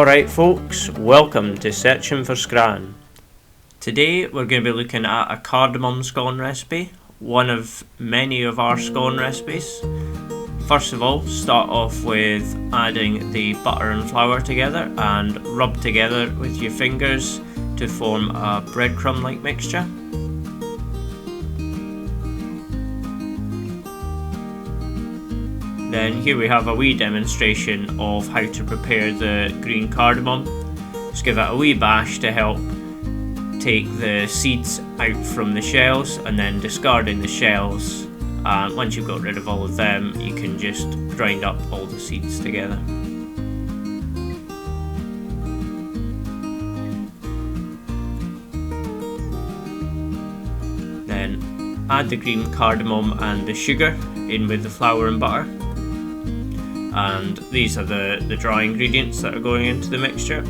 Alright folks, welcome to Searching for Scone. Today we're going to be looking at a cardamom scone recipe, one of many of our scone recipes. First of all, start off with adding the butter and flour together and rub together with your fingers to form a breadcrumb-like mixture. Then here we have a wee demonstration of how to prepare the green cardamom. Just give it a wee bash to help take the seeds out from the shells, and then discarding the shells. And once you've got rid of all of them, you can just grind up all the seeds together. Then add the green cardamom and the sugar in with the flour and butter. And these are the dry ingredients that are going into the mixture.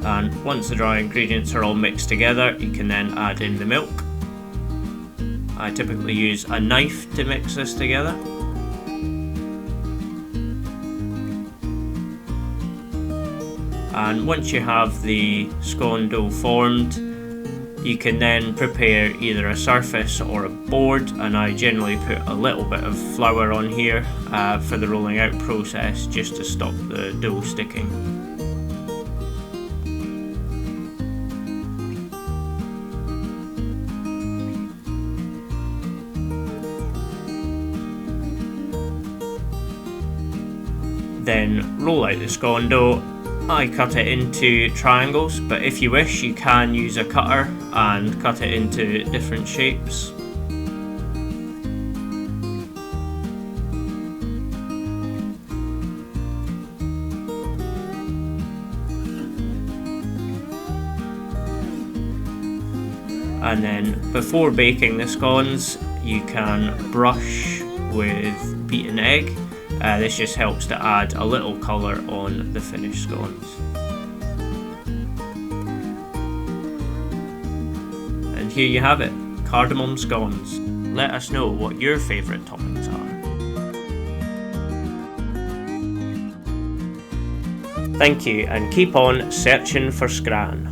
And once the dry ingredients are all mixed together, you can then add in the milk. I typically use a knife to mix this together. And once you have the scone dough formed, you can then prepare either a surface or a board, and I generally put a little bit of flour on here for the rolling out process, just to stop the dough sticking. Then roll out the scone dough. I cut it into triangles, but if you wish you can use a cutter and cut it into different shapes. And then before baking the scones, you can brush with beaten egg. This just helps to add a little colour on the finished scones. And here you have it, cardamom scones. Let us know what your favourite toppings are. Thank you, and keep on searching for Scone.